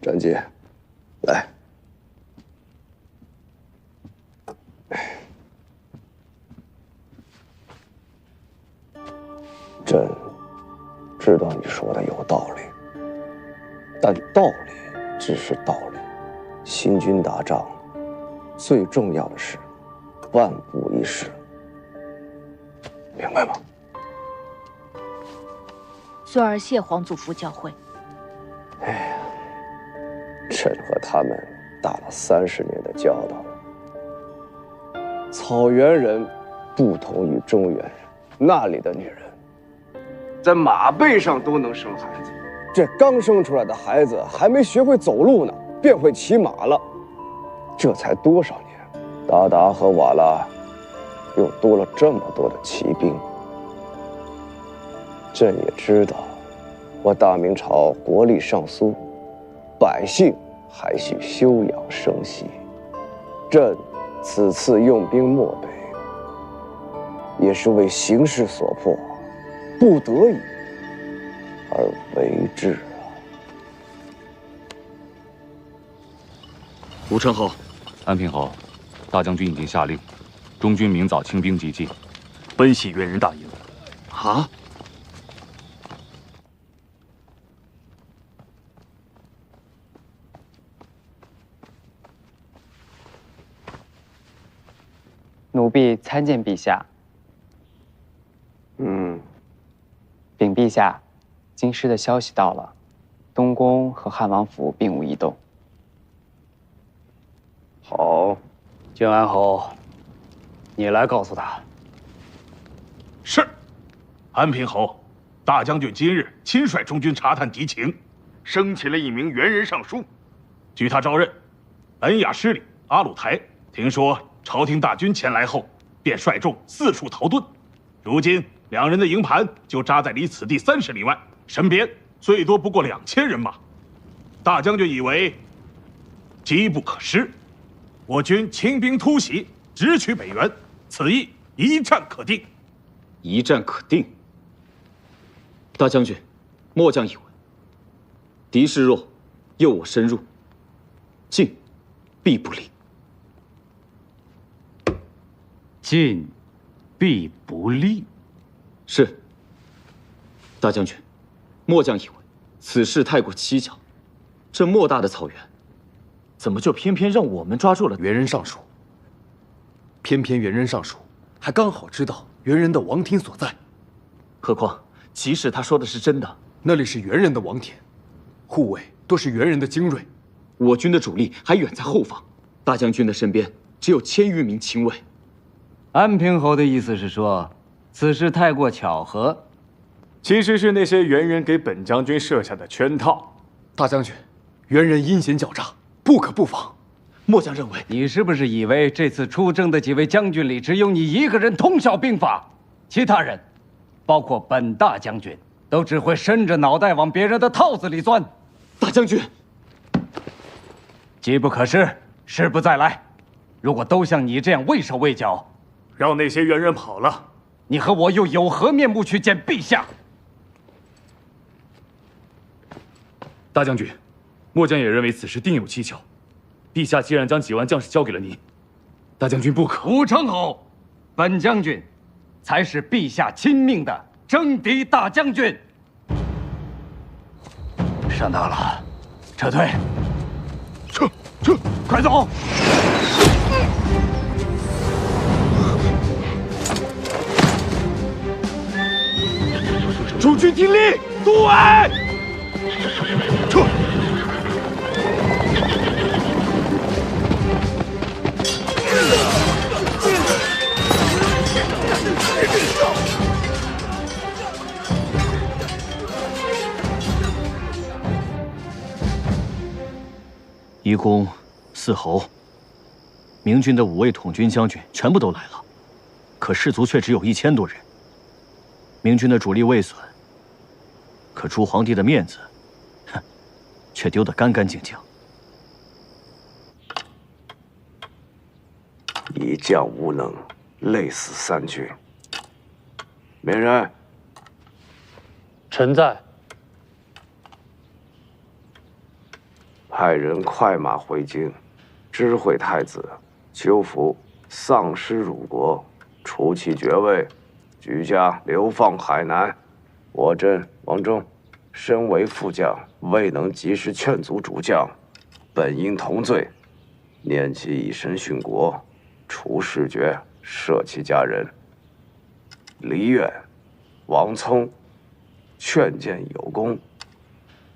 张杰，来。朕知道你说的有道理，但道理只是道理。行军打仗，最重要的是万不一失，明白吗？孙儿谢皇祖父教诲。哎呀，朕和他们打了30年的交道了。草原人不同于中原人，那里的女人在马背上都能生孩子，这刚生出来的孩子还没学会走路呢，便会骑马了。这才多少年，鞑靼和瓦剌又多了这么多的骑兵。朕也知道，我大明朝国力尚苏，百姓还需休养生息。朕此次用兵漠北，也是为形势所迫，不得已而为之啊。吴成侯，安平侯，大将军已经下令，中军明早清兵急进，奔袭猿人大营。啊！奴婢参见陛下。禀陛下，京师的消息到了，东宫和汉王府并无异动。好，靖安侯，你来告诉他。是，安平侯，大将军今日亲率中军查探敌情，升起了一名猿人尚书。据他招认，恩雅失里阿鲁台听说朝廷大军前来后，便率众四处逃遁。如今两人的营盘就扎在离此地30里外，身边最多不过2000人马。大将军以为机不可失，我军轻兵突袭，直取北原，此役一战可定。一战可定。大将军，末将以为，敌势弱，诱我深入，进必不利。进必不利。是。大将军，末将以为此事太过蹊跷，这莫大的草原，怎么就偏偏让我们抓住了猿人尚书？偏偏猿人尚书还刚好知道猿人的王庭所在。何况，即使他说的是真的，那里是猿人的王田，护卫都是猿人的精锐，我军的主力还远在后方。大将军的身边只有1000余名亲卫。安平侯的意思是说，此事太过巧合，其实是那些猿人给本将军设下的圈套。大将军，猿人阴险狡诈，不可不防。末将认为，你是不是以为这次出征的几位将军里，只有你一个人通晓兵法，其他人，包括本大将军，都只会伸着脑袋往别人的套子里钻？大将军，机不可失，失不再来。如果都像你这样畏手畏脚，让那些猿人跑了，你和我又有何面目去见陛下？大将军，末将也认为此事定有蹊跷。陛下既然将几万将士交给了您，大将军不可。吴成侯，本将军才是陛下亲命的征敌大将军。上当了，撤退！撤！快走！诸军听令，对！撤！一公、四侯，明军的5位统军将军全部都来了，可士卒却只有1000多人。明军的主力未损，可朱皇帝的面子，哼，却丢得干干净净。一将无能，累死3军。美人，臣在。哎，派人快马回京，知会太子邱福丧失辱国，除其爵位，举家流放海南。我镇王忠身为副将，未能及时劝阻主将，本应同罪，念其以身殉国，除世爵，赦其家人。李远、王聪劝谏有功，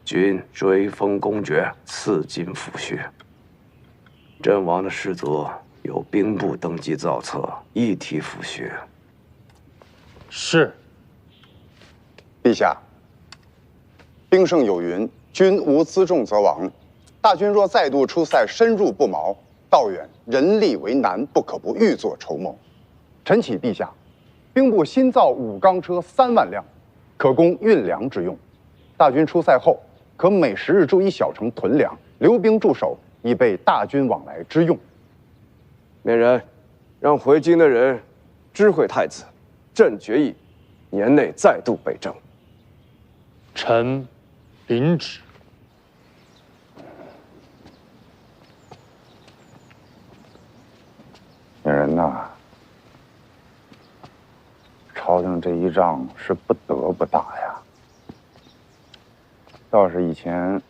均追封公爵，赐金抚恤。阵亡的士卒由兵部登记造册，一体抚恤。是。陛下，兵圣有云：“君无辎重则亡。”大军若再度出塞，深入不毛，道远人力为难，不可不预作筹谋。臣启陛下，兵部新造武钢车3万辆，可供运粮之用。大军出塞后，可每10日驻一小城屯粮，留兵驻守，以备大军往来之用。面人，让回京的人知会太子，朕决议年内再度北征。臣领旨。面人呐，朝廷这一仗是不得不打呀。要是以前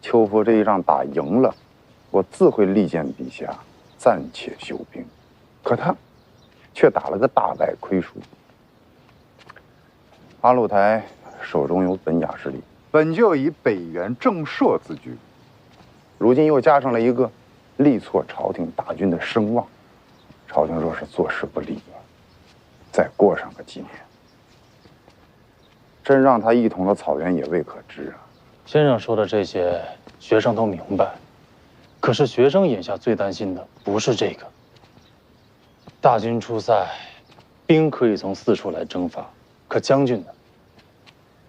邱福这一仗打赢了，我自会力荐陛下暂且休兵。可他却打了个大败亏输。阿禄台手中有本雅失力，本就以北元正朔自居，如今又加上了一个力挫朝廷大军的声望。朝廷若是坐视不理，再过上个几年，真让他一统了草原也未可知啊。先生说的这些，学生都明白。可是学生眼下最担心的不是这个。大军出塞，兵可以从四处来征伐，可将军呢？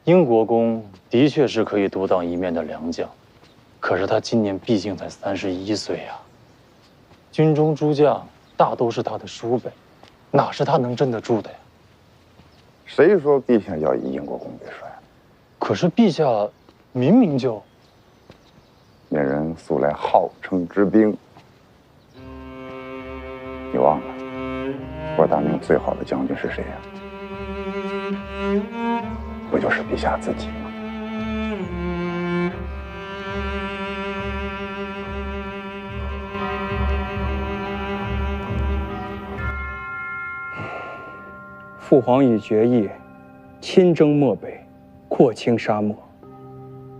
英国公的确是可以独当一面的良将，可是他今年毕竟才31岁啊。军中诸将大都是他的叔辈，哪是他能镇得住的呀？谁说陛下要以英国公为帅？可是陛下明明就……面人素来号称之兵，你忘了我大明最好的将军是谁呀？不就是陛下自己吗？父皇已决议，亲征漠北，扩清沙漠。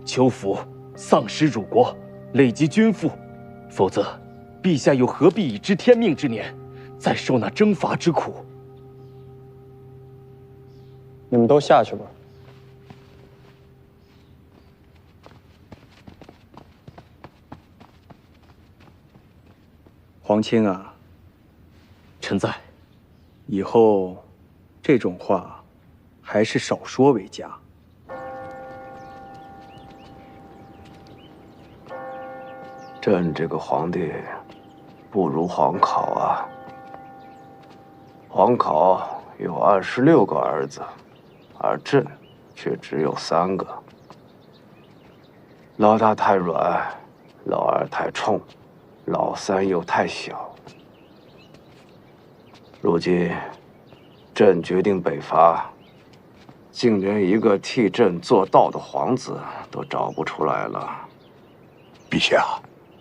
邱福丧失辱国，累及军父，否则，陛下又何必以知天命之年，再受那征伐之苦？你们都下去吧。皇亲啊，臣在。以后这种话还是少说为佳。朕这个皇帝不如皇考啊。皇考有26个儿子，而朕却只有3个。老大太软，老二太冲，老三又太小。如今，朕决定北伐，竟连一个替朕做道的皇子都找不出来了。陛下，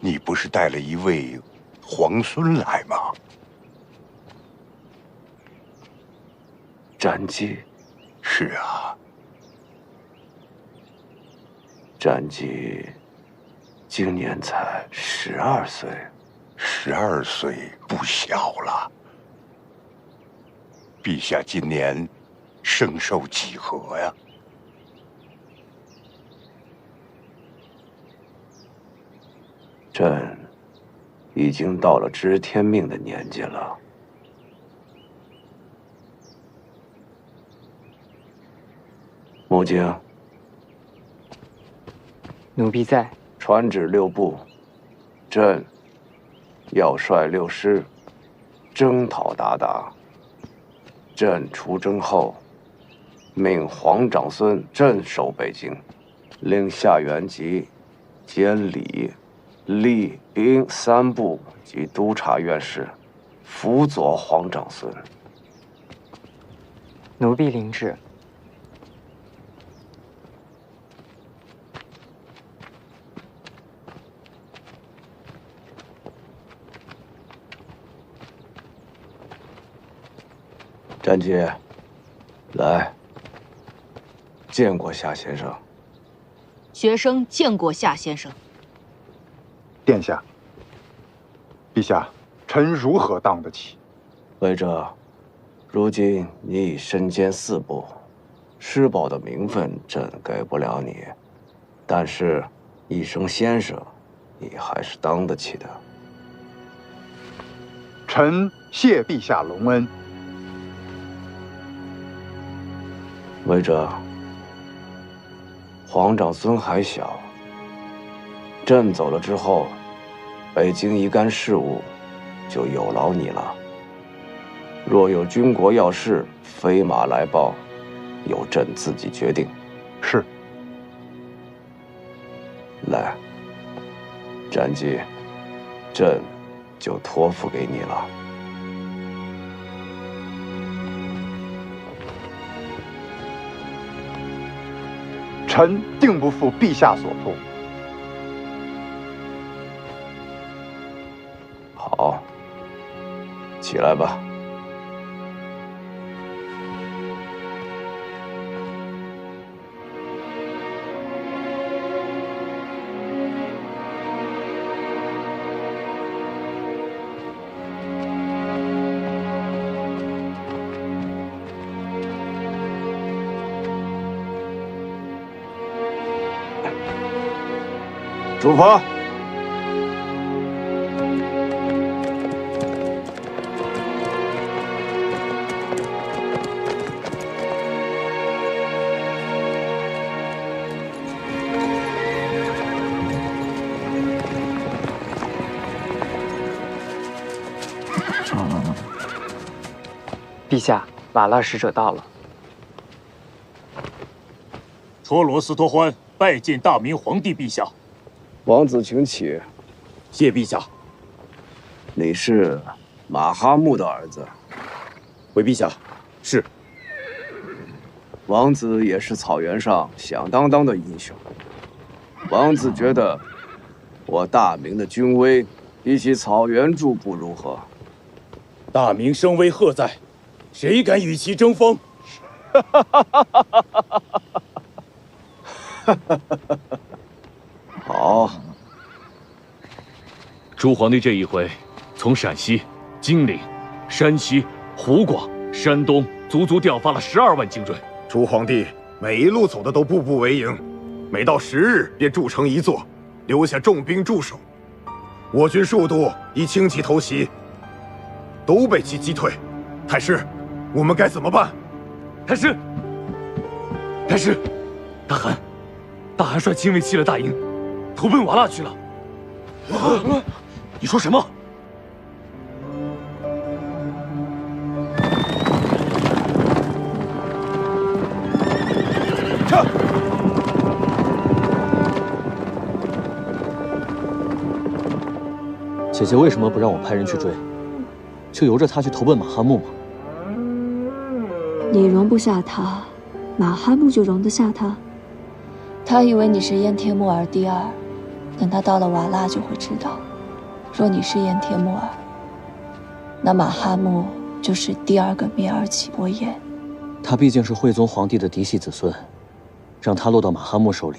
你不是带了一位皇孙来吗？詹基。是啊。詹基今年才12岁。12岁不小了。陛下今年生寿几何呀？朕已经到了知天命的年纪了。母亲，奴婢在。传旨6部，朕要率6师征讨鞑靼。朕出征后，命皇长孙镇守北京，令夏元吉兼礼、吏、兵3部及督察院事，辅佐皇长孙。奴婢领旨。詹杰，来，见过夏先生。学生见过夏先生。殿下，陛下，臣如何当得起？为这，如今你已身兼4部，师宝的名分朕给不了你，但是一声先生，你还是当得起的。臣谢陛下隆恩。为这，皇长孙还小，朕走了之后，北京一干事务就有劳你了。若有军国要事，飞马来报，由朕自己决定。是。来，战绩，朕就托付给你了。臣定不负陛下所托。好，起来吧。出发！陛下，瓦剌使者到了。托罗斯托欢拜见大明皇帝陛下。王子请起。谢陛下。你是马哈木的儿子？回陛下。是。王子也是草原上响当当的英雄。王子觉得，我大明的军威比起草原诸部如何？大明声威赫在，谁敢与其争锋？好。朱皇帝这一回，从陕西、金陵、山西、湖广、山东，足足调发了12万精锐。朱皇帝每一路走的都步步为营，每到10日便筑城一座，留下重兵驻守。我军数度已轻骑偷袭，都被其击退。太师，我们该怎么办？太师，大汗率亲卫弃了大营，投奔瓦剌去了。你说什么？撤！姐姐为什么不让我派人去追，就由着他去投奔马哈木吗？你容不下他，马哈木就容得下他？他以为你是燕帖木儿第2，等他到了瓦剌就会知道，若你是燕帖木儿，那马哈木就是第2个蔑儿乞伯彦。他毕竟是惠宗皇帝的嫡系子孙，让他落到马哈木手里，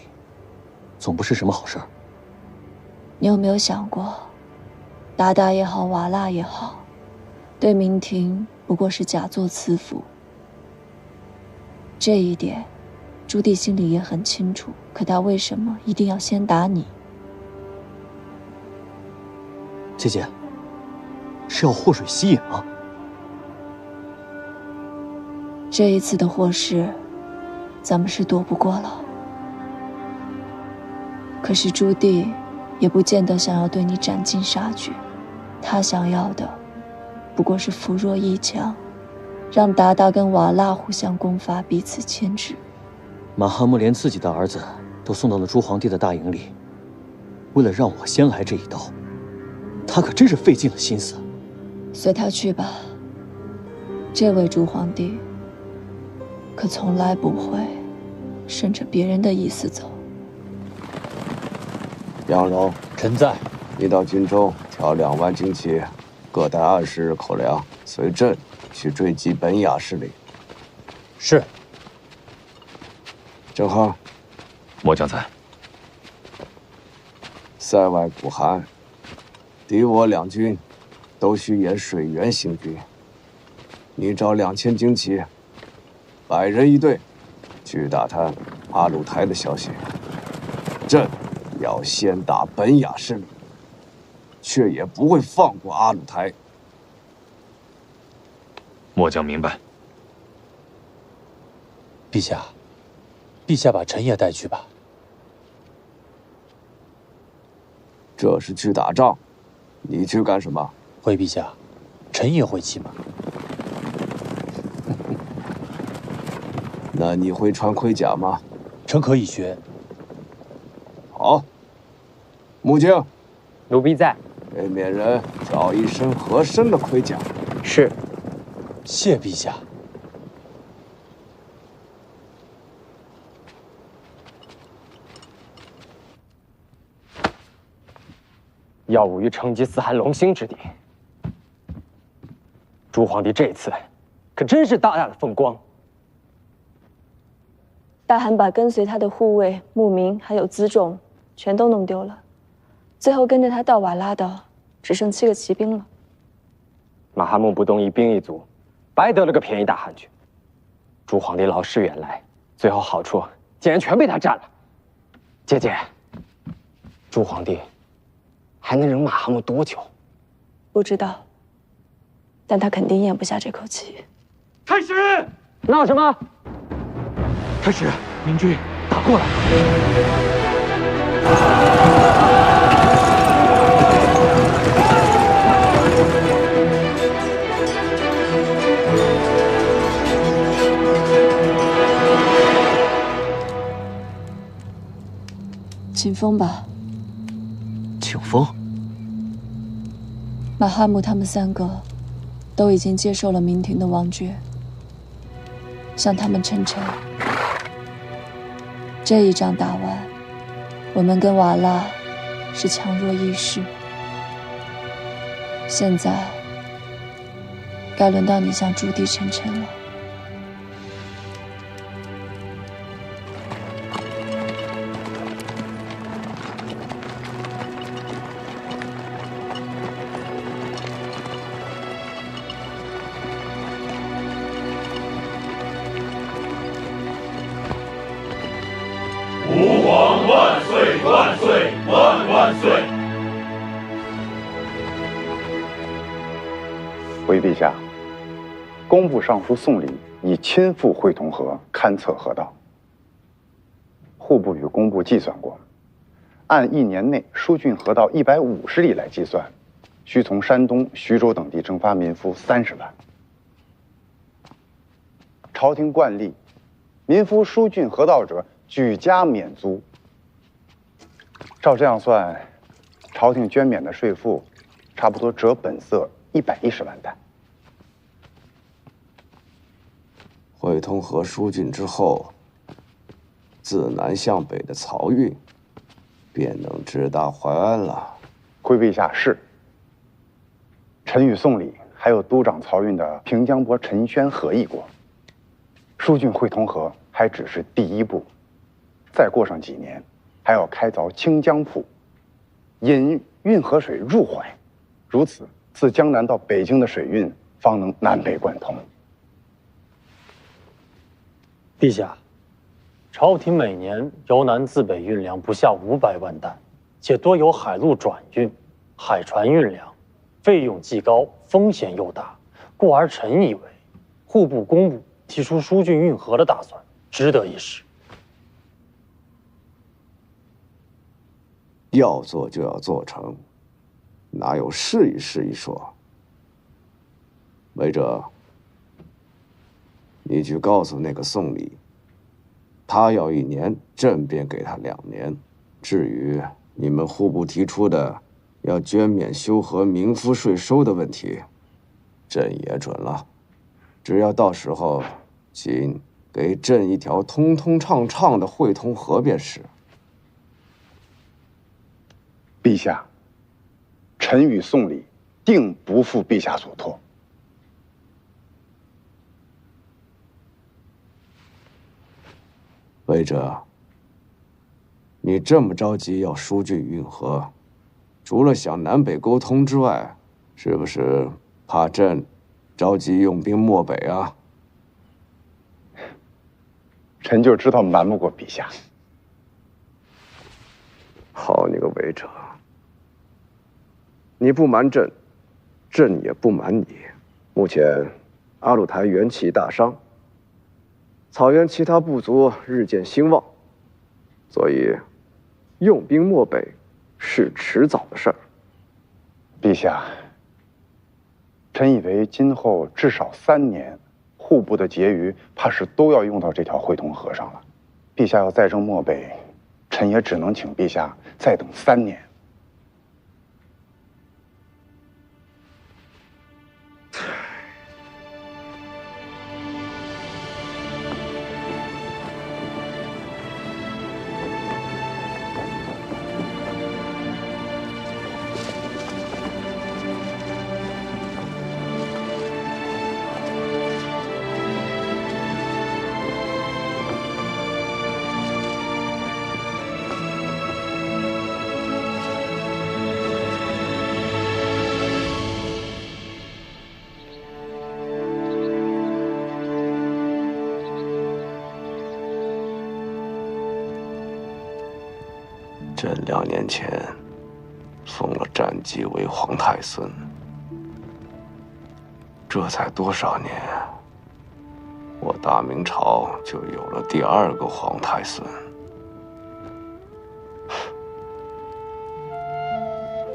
总不是什么好事儿。你有没有想过，鞑靼也好，瓦剌也好，对明廷不过是假作慈服。这一点，朱棣心里也很清楚，可他为什么一定要先打你？姐姐，是要祸水西引吗？这一次的祸事，咱们是躲不过了。可是朱棣也不见得想要对你斩尽杀绝，他想要的不过是扶弱抑强，让鞑靼跟瓦剌互相攻伐，彼此牵制。马哈木连自己的儿子都送到了朱皇帝的大营里，为了让我先来这一刀，他可真是费尽了心思。随他去吧。这位朱皇帝可从来不会顺着别人的意思走。杨荣，臣在。你到荆州调2万精骑，各带20日口粮，随朕去追击本雅势力。是。郑亨，末将在。塞外苦寒，敌我两军都需沿水源行军。你找2000精骑，100人一队，去打探阿鲁台的消息。朕要先打本雅势力，却也不会放过阿鲁台。末将明白。陛下，陛下把臣也带去吧。这是去打仗，你去干什么？回陛下，臣也会骑马。那你会穿盔甲吗？臣可以学。好。木镜，奴婢在。给缅人找一身合身的盔甲。是。谢陛下。要务于成吉思汗龙兴之地。朱皇帝这次可真是大大的风光。大汗把跟随他的护卫、牧民还有辎重全都弄丢了，最后跟着他到瓦剌的只剩7个骑兵了。马哈木不动一兵一卒，白得了个便宜大汗去。朱皇帝劳师远来，最后好处竟然全被他占了。姐姐，朱皇帝还能忍马哈木多久？不知道，但他肯定咽不下这口气。开始！闹什么？开始，明军打过来！请封吧。请封。马哈木他们3个都已经接受了明廷的王爵，向他们称臣。这一仗打完，我们跟瓦剌是强弱一势。现在该轮到你向朱棣称臣了。吾皇万岁万岁万万岁！回陛下，工部尚书宋礼已亲赴会同河勘测河道。户部与工部计算过，按1年内疏浚河道150里来计算，需从山东、徐州等地征发民夫30万。朝廷惯例，民夫疏浚河道者举家免租。照这样算，朝廷捐免的税赋差不多折本色110万担。会同河疏浚之后，自南向北的漕运便能直达淮安了。回陛下是。臣与宋礼还有督掌漕运的平江伯陈宣合议过，疏浚会同河还只是第一步。再过上几年，还要开凿清江铺，引运河水入淮，如此自江南到北京的水运方能南北贯通。陛下，朝廷每年由南自北运粮不下500万担，且多由海路转运，海船运粮，费用既高，风险又大，故而臣以为，户部、工部提出疏浚运河的打算，值得一试。要做就要做成，哪有试一试一说？违者，你去告诉那个宋礼，他要1年，朕便给他2年。至于你们户部提出的要捐免修和民夫税收的问题，朕也准了。只要到时候请给朕一条通通畅畅的汇通河便是。陛下，臣与送礼定不负陛下所托。魏哲，你这么着急要疏浚运河，除了想南北沟通之外，是不是怕朕着急用兵漠北啊？臣就知道瞒不过陛下。好你个魏哲，你不瞒朕，朕也不瞒你。目前阿鲁台元气大伤，草原其他部族日渐兴旺，所以用兵漠北是迟早的事儿。陛下，臣以为今后至少3年，户部的结余怕是都要用到这条汇通河上了。陛下要再征漠北，臣也只能请陛下再等3年。朕2年前封了战绩为皇太孙，这才多少年，我大明朝就有了第2个皇太孙。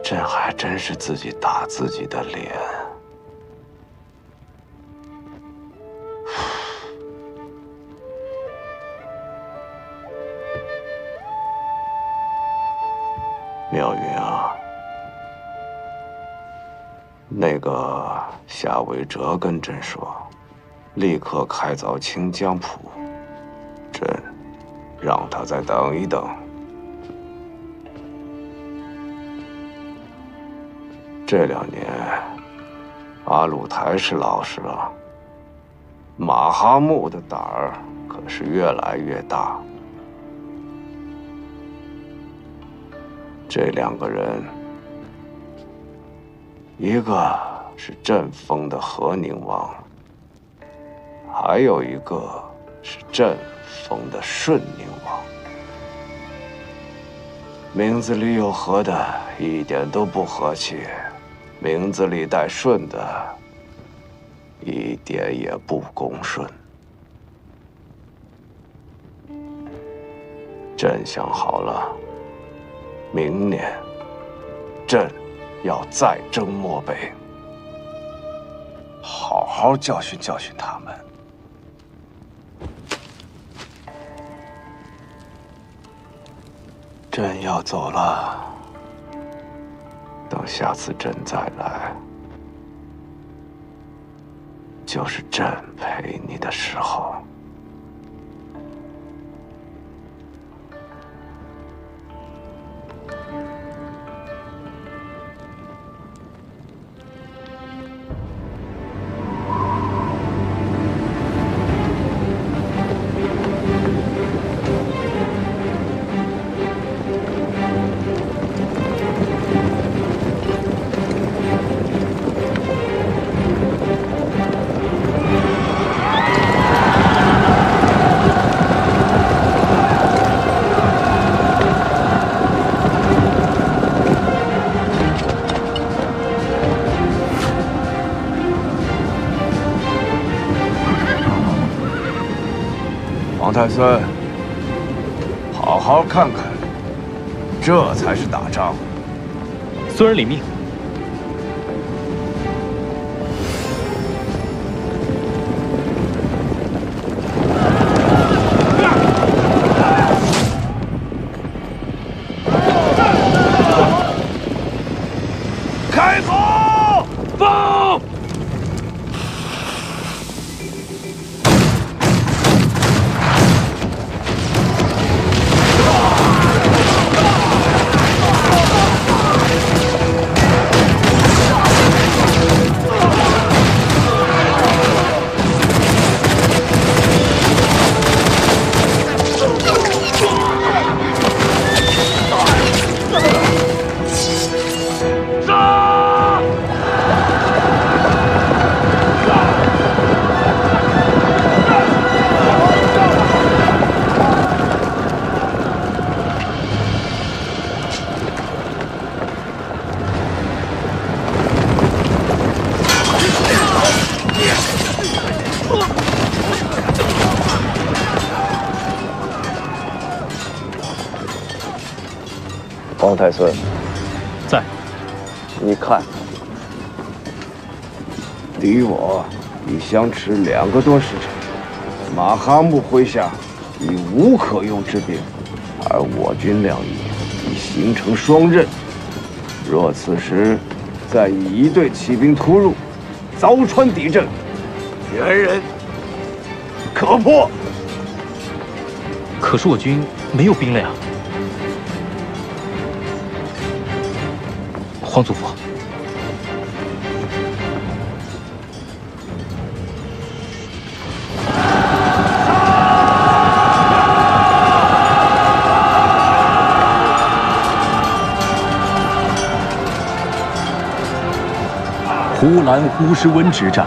朕还真是自己打自己的脸。妙云啊，那个夏维哲跟朕说，立刻开凿清江浦，朕让他再等一等。这2年，阿鲁台是老实了，马哈木的胆儿可是越来越大。这2个人，一个是朕封的和宁王，还有一个是朕封的顺宁王。名字里有和的一点都不和气，名字里带顺的一点也不恭顺。朕想好了，明年，朕要再征漠北，好好教训教训他们。朕要走了，等下次朕再来，就是朕陪你的时候。王太孙，好好看看，这才是打仗。孙儿领命。王太孙在。你看，离我已相持2个多时辰，马哈木麾下已无可用之兵，而我军两翼已形成双刃。若此时再以1队骑兵突入，凿穿敌阵，猿人可破。可是我军没有兵了呀，皇祖父。呼兰呼师温之战，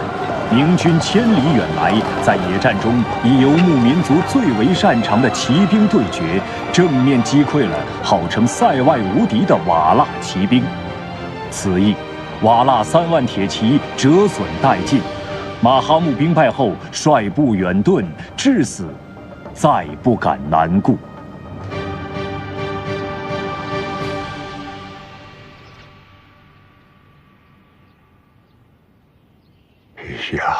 明军千里远来，在野战中以游牧民族最为擅长的骑兵对决，正面击溃了号称塞外无敌的瓦剌骑兵。此役，瓦剌3万铁骑折损殆尽，马哈木兵败后，率部远遁，至死再不敢南顾。陛下，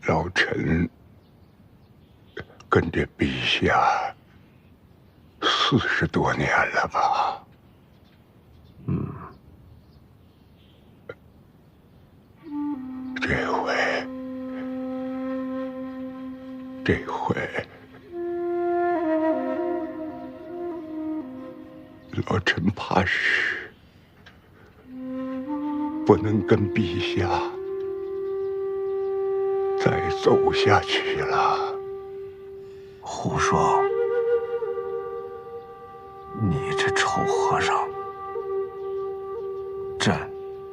老臣跟着陛下40多年了吧？这回，老臣怕是不能跟陛下再走下去了。胡说！你这臭和尚，朕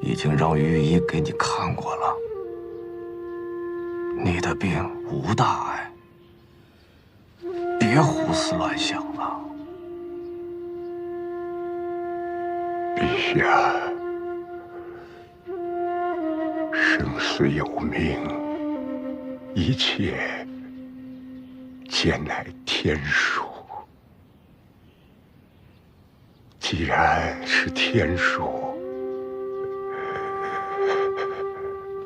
已经让御医给你看过了，你的病无大碍，别胡思乱想了。陛下，生死有命，一切皆乃天数。既然是天数，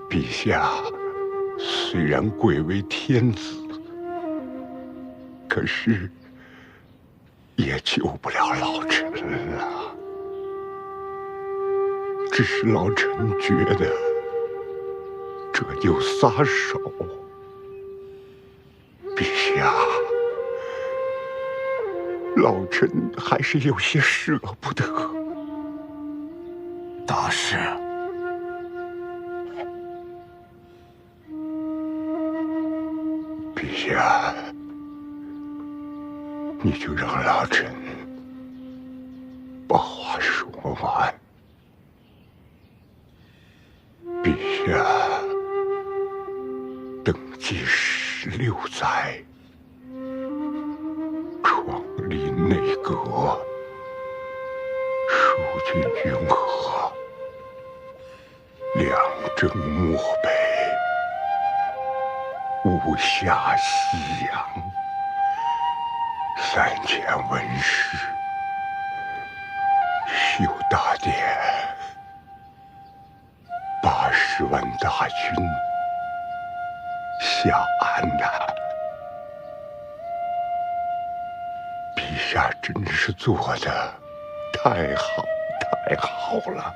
陛下虽然贵为天子，可是也救不了老臣了。只是老臣觉得这就撒手。陛下，老臣还是有些舍不得。大师，陛下，你就让老臣把话说完。陛下登基16载，创立内阁，疏浚云河，两征漠北，五下西洋，3000文士，修大典，80万大军下安呐！陛下真是做的太好太好了！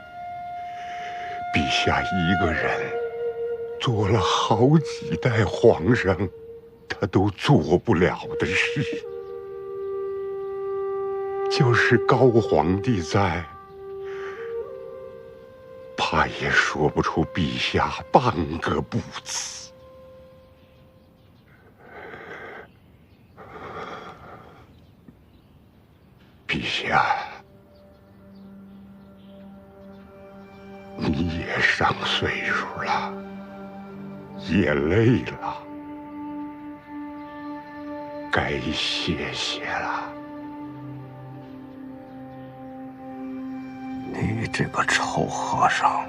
陛下一个人做了好几代皇上他都做不了的事，就是高皇帝在，怕也说不出陛下半个不字。陛下，你也上岁数了，也累了，该歇歇了。你这个臭和尚，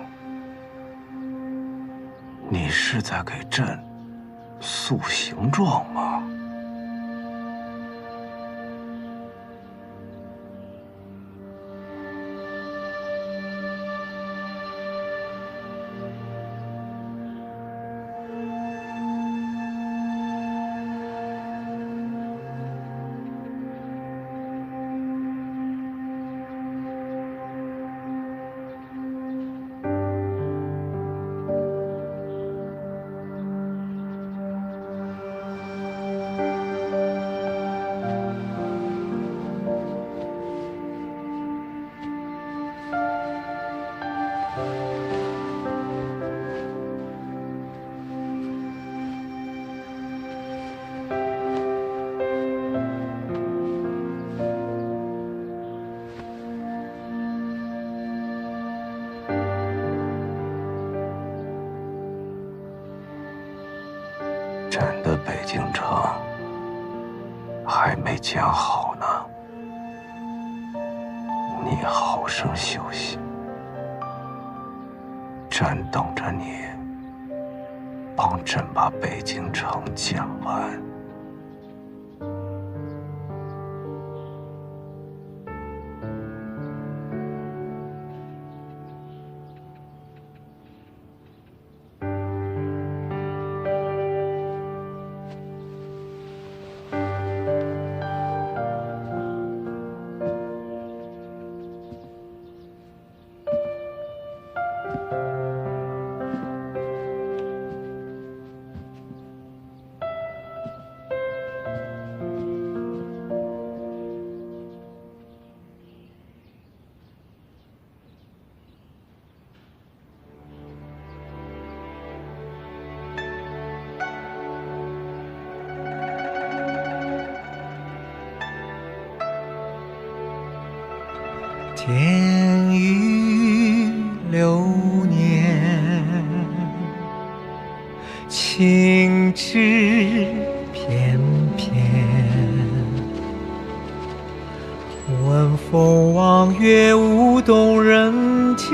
你是在给朕塑形状吗？京城还没建好呢，你好生休息，朕等着你帮朕把北京城建完。天雨流年，情枝翩翩。闻风望月，舞动人间。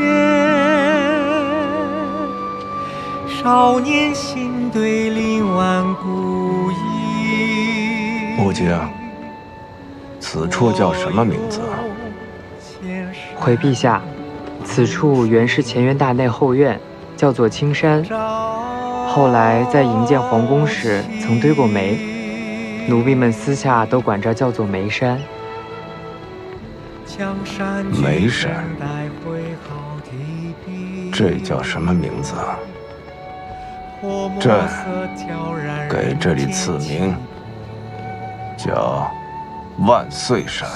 少年心对临晚孤影。木镜，此处叫什么名字？回陛下，此处原是乾元大内后院，叫做青山。后来在营建皇宫时，曾堆过煤，奴婢们私下都管这叫做煤山。煤山，这叫什么名字？朕给这里赐名叫万岁山。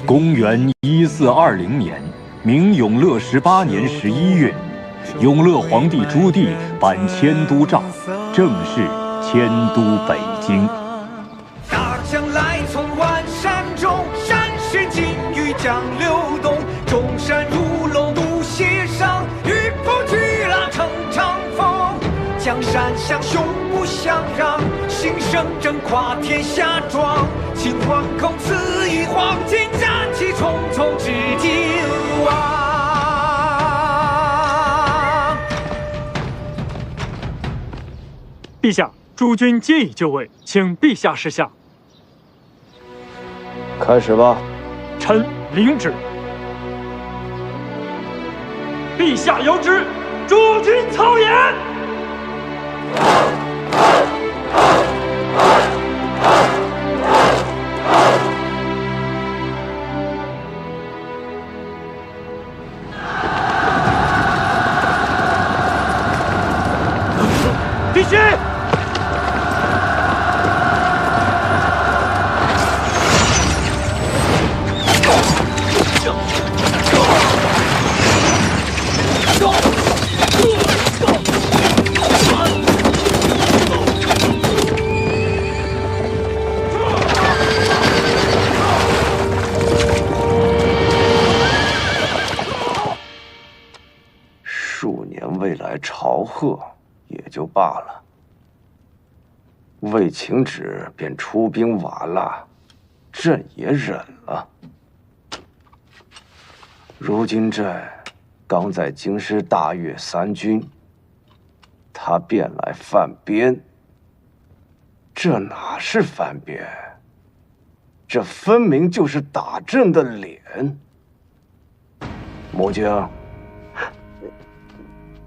公元1420年，明永乐18年11月，永乐皇帝朱棣颁迁都诏，正式迁都北京。大江来从万山中，山水尽于江流动。中山如龙渡斜上，玉扑巨浪乘长风。江山相兄不相让，新生正跨天下壮。秦皇公赐予黄金，战旗匆匆至今亡。陛下，诸军皆已就位，请陛下示下。开始吧。臣领旨。陛下有旨，诸军操演。必须！数年未来朝贺也就罢了，未请旨便出兵瓦剌，朕也忍了。如今朕刚在京师大阅三军，他便来犯边，这哪是犯边？这分明就是打朕的脸。魔镜，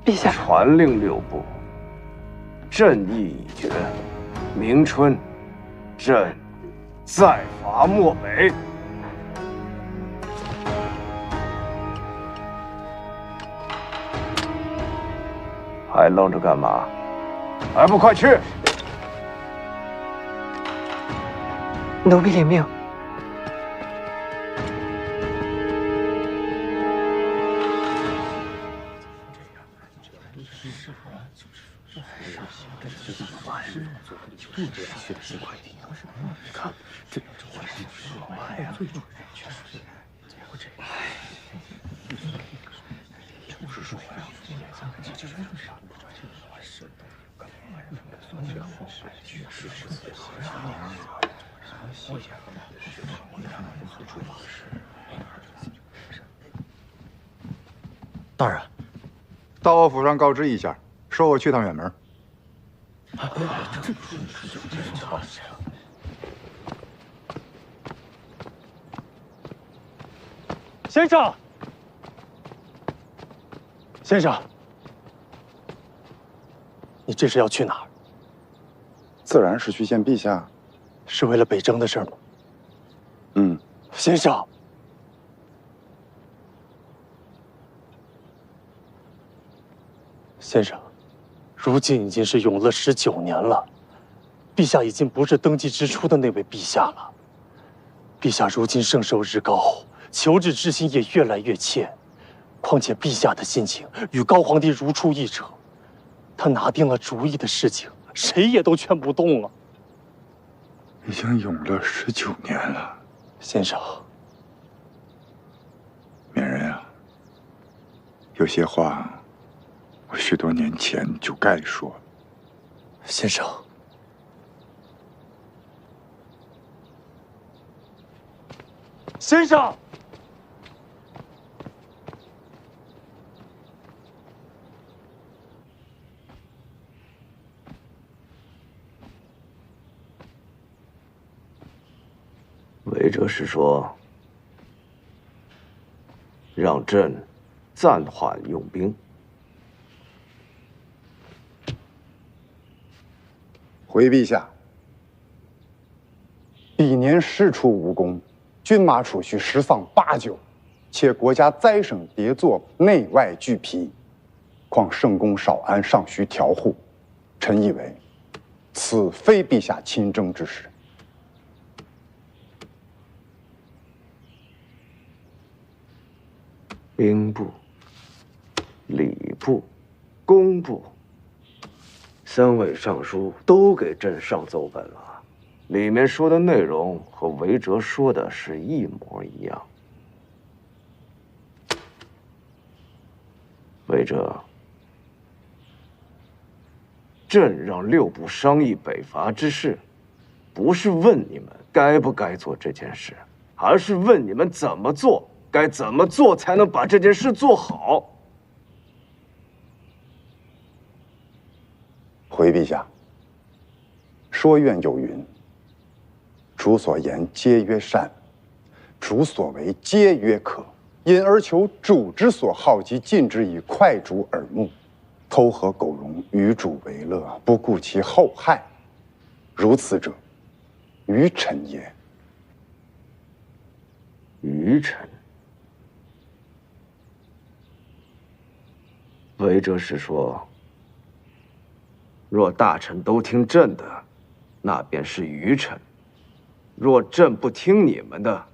陛下，传令6部，朕意已决，明春，朕再伐漠北。还愣着干嘛？还不快去！奴婢领命。看，这哎呀，最重要全是我这，就是说呀，就是啥？是干嘛呀？大人，到我府上告知一下，说我去趟远门。先生，先生，你这是要去哪儿？自然是去见陛下。是为了北征的事吗？嗯，先生。先生，如今已经是永乐19年了，陛下已经不是登基之初的那位陛下了。陛下如今圣寿日高，求治之心也越来越切。况且陛下的心情与高皇帝如出一辙，他拿定了主意的事情，谁也都劝不动啊。已经永乐19年了，先生。绵人啊，有些话我许多年前就该说了。先生，先生，韦哲是说，让朕暂缓用兵。回陛下，彼年事出无功，军马储蓄失丧8九，且国家灾省迭作，内外俱疲，况圣公少安，尚需调护。臣以为，此非陛下亲征之时。兵部、礼部、工部3位尚书都给朕上奏本了，里面说的内容和韦哲说的是一模一样。韦哲，朕让6部商议北伐之事，不是问你们该不该做这件事，而是问你们怎么做。该怎么做才能把这件事做好？回陛下，说苑有云：“主所言皆曰善，主所为皆曰可。因而求主之所好，及尽之以快主耳目。偷和苟容，与主为乐，不顾其后害。如此者，愚臣也。”愚臣。韦哲是说，若大臣都听朕的，那便是愚臣；若朕不听你们的，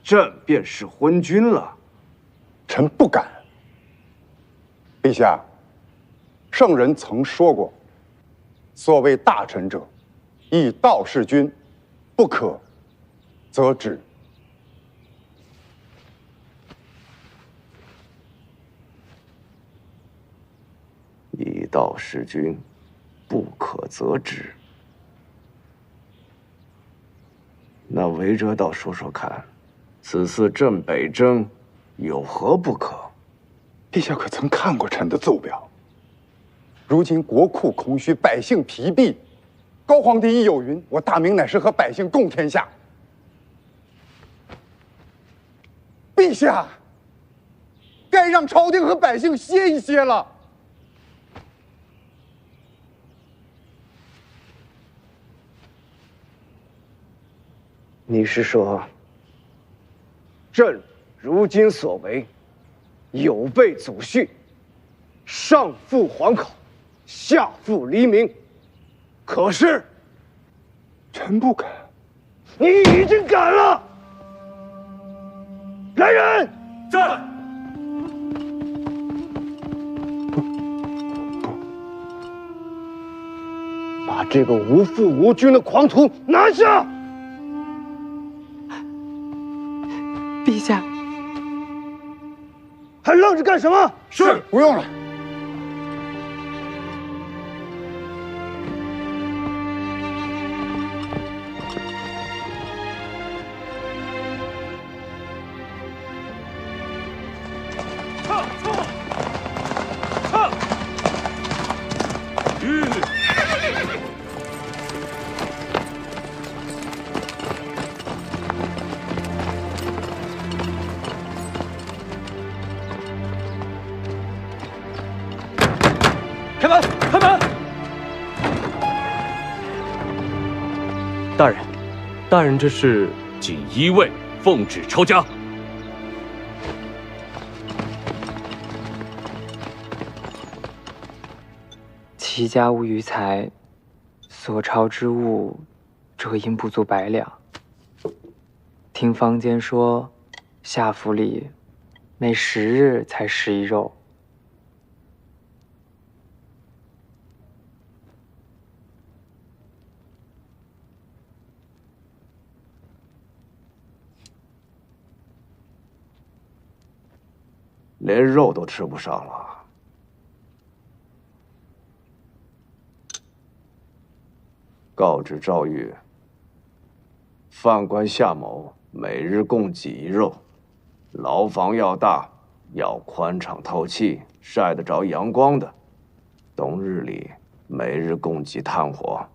朕便是昏君了。臣不敢。陛下，圣人曾说过：“所谓大臣者，亦道是君，不可则止。”以道事君，不可则止。那韦哲倒说说看，此次朕北征，有何不可？陛下可曾看过臣的奏表？如今国库空虚，百姓疲弊，高皇帝亦有云：“我大明乃是和百姓共天下。”陛下，该让朝廷和百姓歇一歇了。你是说，朕如今所为，有悖祖训，上负皇考，下负黎民，可是，臣不敢。你已经敢了。来人！在。把这个无父无君的狂徒拿下！陛下，还愣着干什么？是，不用了。大人这是？锦衣卫奉旨抄家。其家无余财，所抄之物，折银不足100两。听坊间说，夏府里每10日才食一肉。连肉都吃不上了。告知赵玉，犯官夏某每日供给1肉，牢房要大，要宽敞透气，晒得着阳光的。冬日里每日供给炭火，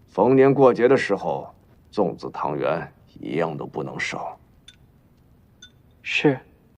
逢年过节的时候，粽子汤圆一样都不能少。是。